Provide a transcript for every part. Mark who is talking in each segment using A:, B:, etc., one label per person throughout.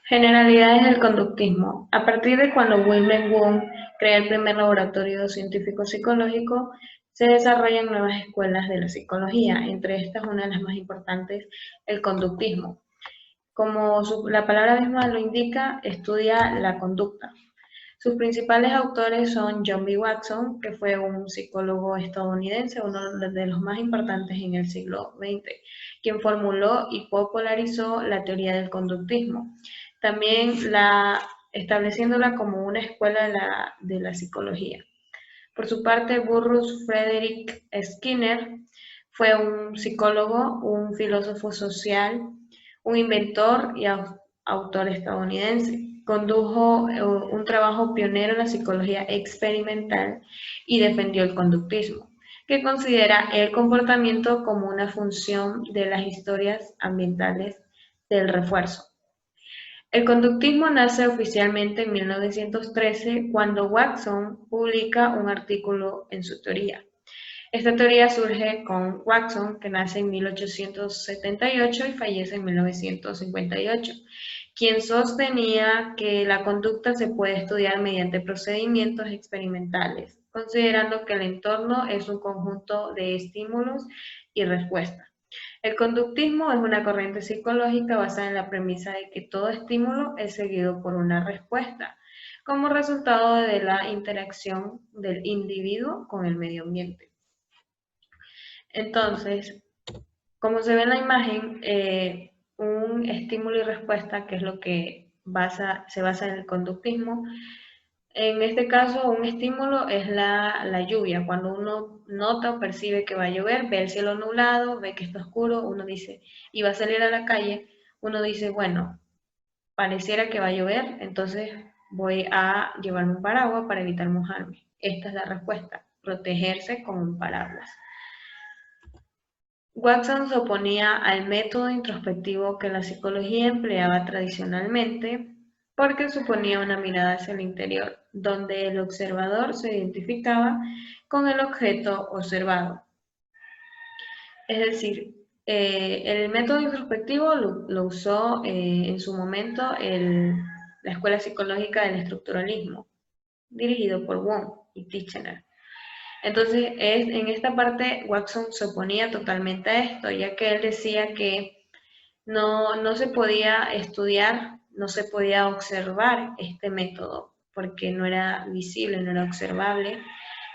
A: Generalidades del conductismo. A partir de cuando Wilhelm Wundt crea el primer laboratorio científico psicológico, se desarrollan nuevas escuelas de la psicología, entre estas una de las más importantes, el conductismo. Como la palabra misma lo indica, estudia la conducta. Sus principales autores son John B. Watson, que fue un psicólogo estadounidense, uno de los más importantes en el siglo XX, quien formuló y popularizó la teoría del conductismo, también estableciéndola como una escuela de la psicología. Por su parte, Burrus Frederick Skinner fue un psicólogo, un filósofo social, un inventor y autor estadounidense. Condujo un trabajo pionero en la psicología experimental y defendió el conductismo, que considera el comportamiento como una función de las historias ambientales del refuerzo. El conductismo nace oficialmente en 1913 cuando Watson publica un artículo en su teoría. Esta teoría surge con Watson, que nace en 1878 y fallece en 1958, quien sostenía que la conducta se puede estudiar mediante procedimientos experimentales, considerando que el entorno es un conjunto de estímulos y respuestas. El conductismo es una corriente psicológica basada en la premisa de que todo estímulo es seguido por una respuesta, como resultado de la interacción del individuo con el medio ambiente. Entonces, como se ve en la imagen, un estímulo y respuesta, que es lo que se basa en el conductismo, en este caso, un estímulo es la lluvia. Cuando uno nota o percibe que va a llover, ve el cielo nublado, ve que está oscuro, uno dice, y va a salir a la calle, uno dice, bueno, pareciera que va a llover, entonces voy a llevarme un paraguas para evitar mojarme. Esta es la respuesta, protegerse con un paraguas. Watson se oponía al método introspectivo que la psicología empleaba tradicionalmente porque suponía una mirada hacia el interior, donde el observador se identificaba con el objeto observado. Es decir, el método introspectivo lo usó en su momento la Escuela Psicológica del Estructuralismo, dirigido por Wundt y Titchener. Entonces, en esta parte Watson se oponía totalmente a esto, ya que él decía que no se podía estudiar, no se podía observar este método, porque no era visible, no era observable,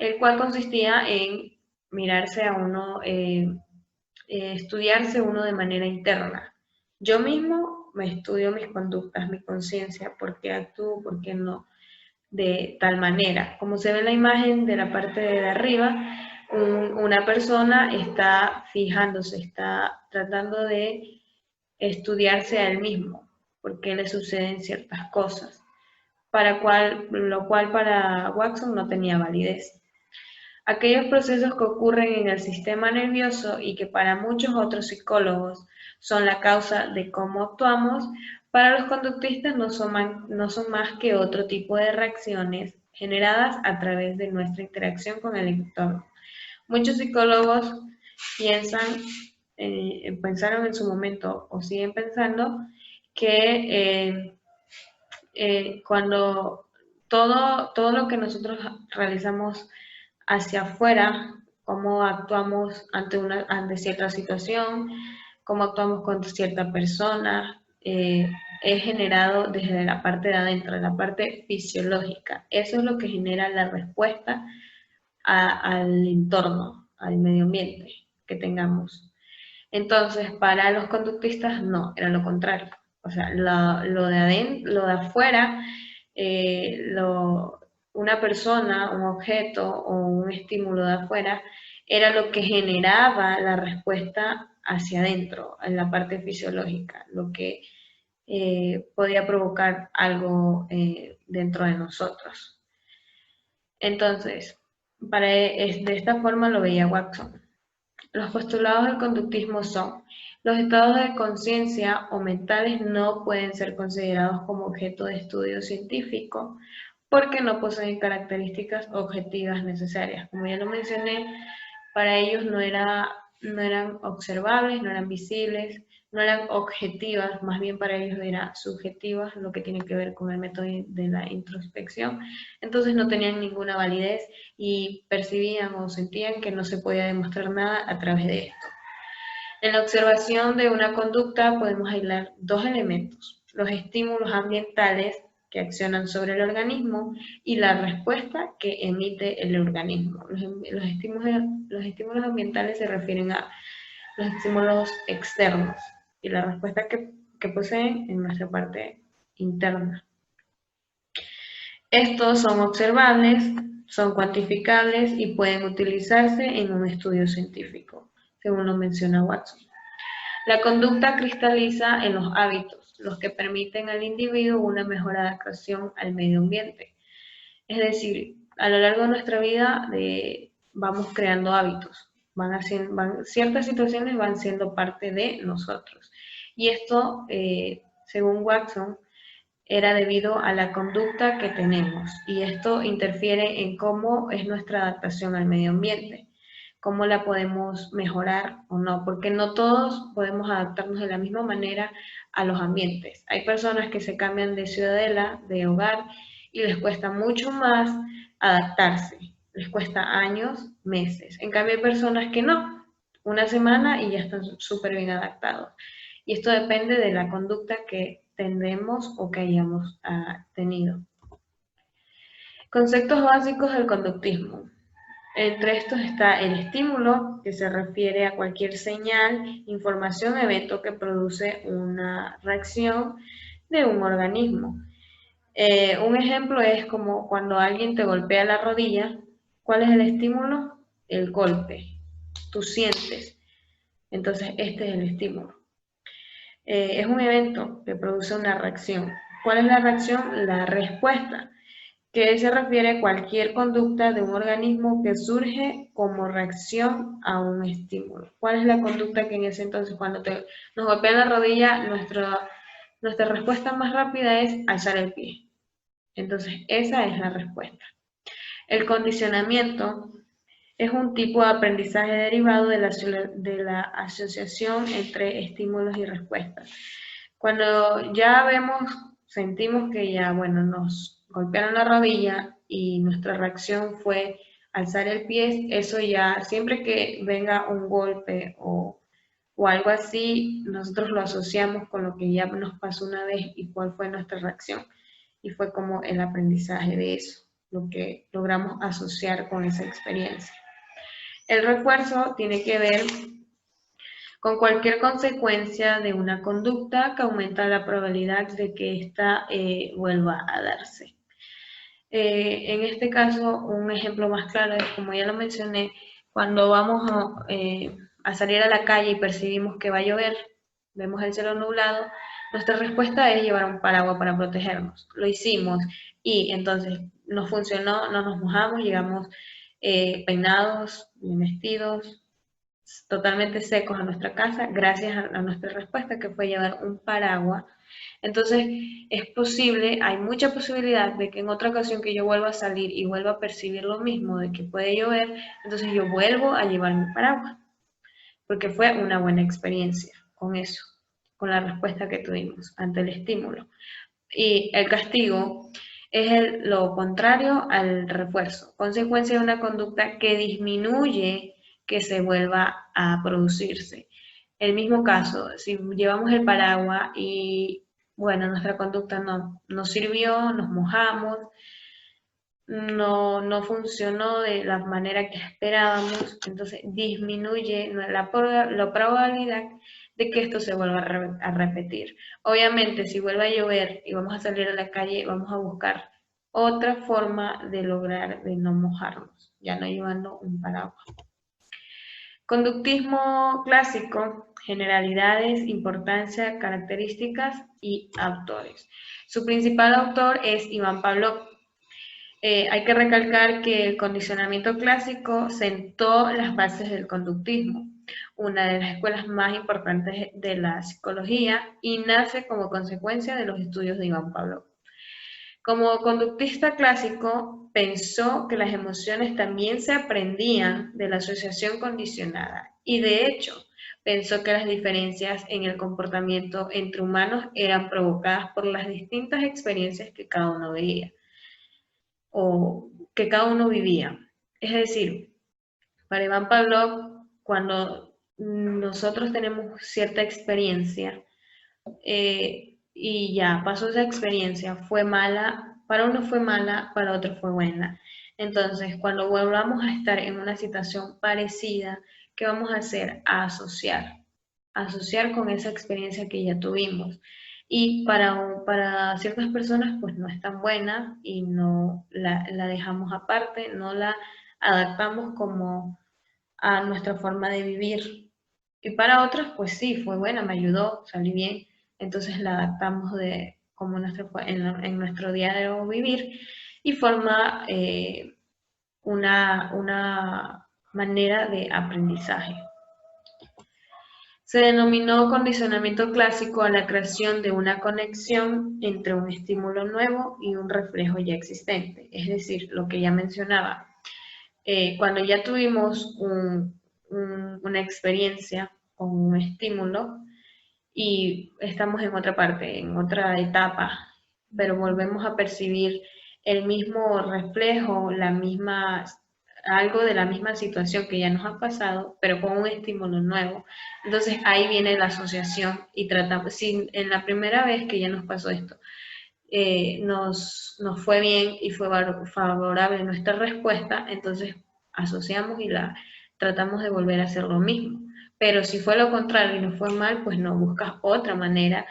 A: el cual consistía en mirarse a uno, estudiarse uno de manera interna. Yo mismo me estudio mis conductas, mi conciencia, por qué actúo, por qué no, de tal manera. Como se ve en la imagen de la parte de arriba, una persona está fijándose, está tratando de estudiarse a él mismo, por qué le suceden ciertas cosas, lo cual para Watson no tenía validez. Aquellos procesos que ocurren en el sistema nervioso y que para muchos otros psicólogos son la causa de cómo actuamos, para los conductistas no son más que otro tipo de reacciones generadas a través de nuestra interacción con el entorno. Muchos psicólogos pensaron en su momento o siguen pensando que cuando todo lo que nosotros realizamos hacia afuera, cómo actuamos ante cierta situación, cómo actuamos con cierta persona, es generado desde la parte de adentro, la parte fisiológica. Eso es lo que genera la respuesta al entorno, al medio ambiente que tengamos. Entonces, para los conductistas no, era lo contrario. O sea, lo de adentro, lo de afuera, una persona, un objeto o un estímulo de afuera era lo que generaba la respuesta hacia adentro, en la parte fisiológica, lo que podía provocar algo dentro de nosotros. Entonces, de esta forma lo veía Watson. Los postulados del conductismo son: los estados de conciencia o mentales no pueden ser considerados como objeto de estudio científico porque no poseen características objetivas necesarias. Como ya lo mencioné, para ellos no eran observables, no eran visibles, no eran objetivas, más bien para ellos era subjetivas, lo que tiene que ver con el método de la introspección. Entonces no tenían ninguna validez y percibían o sentían que no se podía demostrar nada a través de esto. En la observación de una conducta podemos aislar dos elementos: los estímulos ambientales que accionan sobre el organismo y la respuesta que emite el organismo. Los estímulos ambientales se refieren a los estímulos externos y la respuesta que poseen en nuestra parte interna. Estos son observables, son cuantificables y pueden utilizarse en un estudio científico, según lo menciona Watson. La conducta cristaliza en los hábitos, los que permiten al individuo una mejor adaptación al medio ambiente. Es decir, a lo largo de nuestra vida vamos creando hábitos, ciertas situaciones van siendo parte de nosotros. Y esto, según Watson, era debido a la conducta que tenemos, y esto interfiere en cómo es nuestra adaptación al medio ambiente, cómo la podemos mejorar o no, porque no todos podemos adaptarnos de la misma manera a los ambientes. Hay personas que se cambian de ciudadela, de hogar, y les cuesta mucho más adaptarse, les cuesta años, meses. En cambio hay personas que no, una semana y ya están súper bien adaptados. Y esto depende de la conducta que tendremos o que hayamos tenido. Conceptos básicos del conductismo. Entre estos está el estímulo, que se refiere a cualquier señal, información, evento que produce una reacción de un organismo. Un ejemplo es como cuando alguien te golpea la rodilla. ¿Cuál es el estímulo? El golpe. Tú sientes. Entonces, este es el estímulo. Es un evento que produce una reacción. ¿Cuál es la reacción? La respuesta, que se refiere a cualquier conducta de un organismo que surge como reacción a un estímulo. ¿Cuál es la conducta que en ese entonces, cuando nos golpea la rodilla, nuestra respuesta más rápida es alzar el pie? Entonces, esa es la respuesta. El condicionamiento es un tipo de aprendizaje derivado de la asociación entre estímulos y respuestas. Cuando ya sentimos que ya, bueno, nos golpearon la rodilla y nuestra reacción fue alzar el pie, eso ya, siempre que venga un golpe o algo así, nosotros lo asociamos con lo que ya nos pasó una vez y cuál fue nuestra reacción. Y fue como el aprendizaje de eso, lo que logramos asociar con esa experiencia. El refuerzo tiene que ver con cualquier consecuencia de una conducta que aumenta la probabilidad de que ésta vuelva a darse. En este caso, un ejemplo más claro es, como ya lo mencioné, cuando vamos a salir a la calle y percibimos que va a llover, vemos el cielo nublado, nuestra respuesta es llevar un paraguas para protegernos. Lo hicimos y entonces nos funcionó, no nos mojamos, llegamos peinados, bien vestidos, totalmente secos a nuestra casa, gracias a nuestra respuesta, que fue llevar un paraguas. Entonces, es posible, hay mucha posibilidad de que en otra ocasión que yo vuelva a salir y vuelva a percibir lo mismo, de que puede llover, entonces yo vuelvo a llevar mi paraguas, porque fue una buena experiencia con eso, con la respuesta que tuvimos ante el estímulo. Y el castigo es lo contrario al refuerzo, consecuencia de una conducta que disminuye que se vuelva a producirse. El mismo caso, si llevamos el paraguas y, bueno, nuestra conducta no sirvió, nos mojamos, no funcionó de la manera que esperábamos, entonces disminuye la probabilidad de que esto se vuelva a repetir. Obviamente, si vuelve a llover y vamos a salir a la calle, vamos a buscar otra forma de lograr de no mojarnos, ya no llevando un paraguas. Conductismo clásico: generalidades, importancia, características y autores. Su principal autor es Iván Pavlov. Hay que recalcar que el condicionamiento clásico sentó las bases del conductismo, una de las escuelas más importantes de la psicología, y nace como consecuencia de los estudios de Iván Pavlov. Como conductista clásico, pensó que las emociones también se aprendían de la asociación condicionada, y de hecho, pensó que las diferencias en el comportamiento entre humanos eran provocadas por las distintas experiencias que cada uno veía o que cada uno vivía. Es decir, para Iván Pavlov, cuando nosotros tenemos cierta experiencia y ya pasó esa experiencia, fue mala, para uno fue mala, para otro fue buena. Entonces, cuando volvamos a estar en una situación parecida, ¿qué vamos a hacer? A asociar con esa experiencia que ya tuvimos. Y para ciertas personas pues no es tan buena y no la dejamos aparte, no la adaptamos como a nuestra forma de vivir. Y para otras pues sí, fue buena, me ayudó, salí bien, entonces la adaptamos de como en nuestro diario vivir y forma una manera de aprendizaje. Se denominó condicionamiento clásico a la creación de una conexión entre un estímulo nuevo y un reflejo ya existente, es decir, lo que ya mencionaba. Cuando ya tuvimos una experiencia con un estímulo y estamos en otra parte, en otra etapa, pero volvemos a percibir el mismo reflejo, algo de la misma situación que ya nos ha pasado, pero con un estímulo nuevo. Entonces ahí viene la asociación y tratamos, si en la primera vez que ya nos pasó esto, nos fue bien y fue favorable nuestra respuesta, entonces asociamos y tratamos de volver a hacer lo mismo. Pero si fue lo contrario y nos fue mal, pues no, buscas otra manera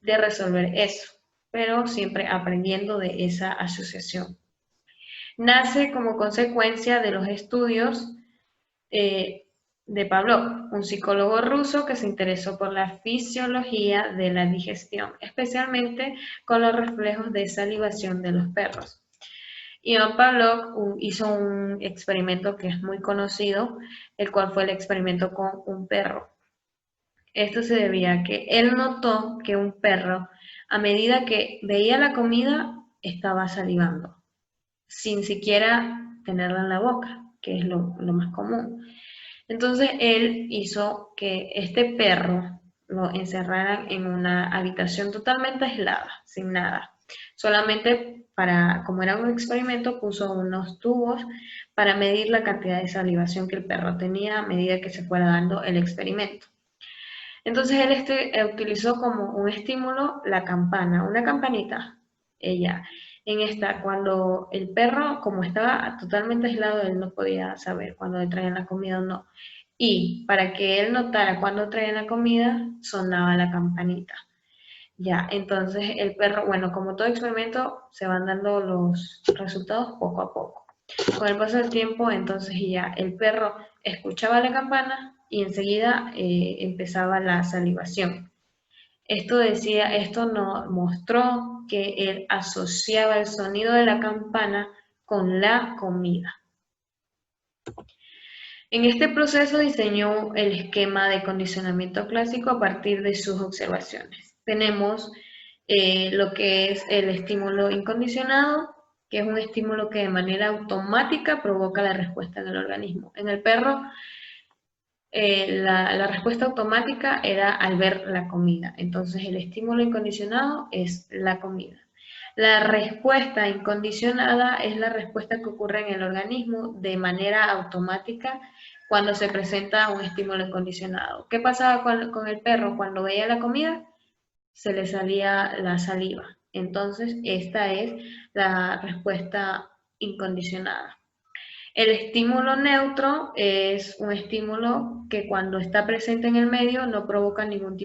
A: de resolver eso, pero siempre aprendiendo de esa asociación. Nace como consecuencia de los estudios de Pavlov, un psicólogo ruso que se interesó por la fisiología de la digestión, especialmente con los reflejos de salivación de los perros. Iván Pavlov hizo un experimento que es muy conocido, el cual fue el experimento con un perro. Esto se debía a que él notó que un perro, a medida que veía la comida, estaba salivando, sin siquiera tenerla en la boca, que es lo más común. Entonces él hizo que este perro lo encerraran en una habitación totalmente aislada, sin nada. Solamente como era un experimento, puso unos tubos para medir la cantidad de salivación que el perro tenía a medida que se fuera dando el experimento. Entonces él utilizó como un estímulo la campana, una campanita. En esta, cuando el perro, como estaba totalmente aislado, él no podía saber cuando le traían la comida o no. Y para que él notara cuando traían la comida, sonaba la campanita. Ya, entonces el perro, bueno, como todo experimento, se van dando los resultados poco a poco. Con el paso del tiempo, entonces ya el perro escuchaba la campana y enseguida empezaba la salivación. Esto nos mostró que él asociaba el sonido de la campana con la comida. En este proceso diseñó el esquema de condicionamiento clásico a partir de sus observaciones. Tenemos lo que es el estímulo incondicionado, que es un estímulo que de manera automática provoca la respuesta en el organismo. En el perro, la respuesta automática era al ver la comida. Entonces, el estímulo incondicionado es la comida. La respuesta incondicionada es la respuesta que ocurre en el organismo de manera automática cuando se presenta un estímulo incondicionado. ¿Qué pasaba con el perro cuando veía la comida? Se le salía la saliva. Entonces, esta es la respuesta incondicionada. El estímulo neutro es un estímulo que cuando está presente en el medio no provoca ningún tipo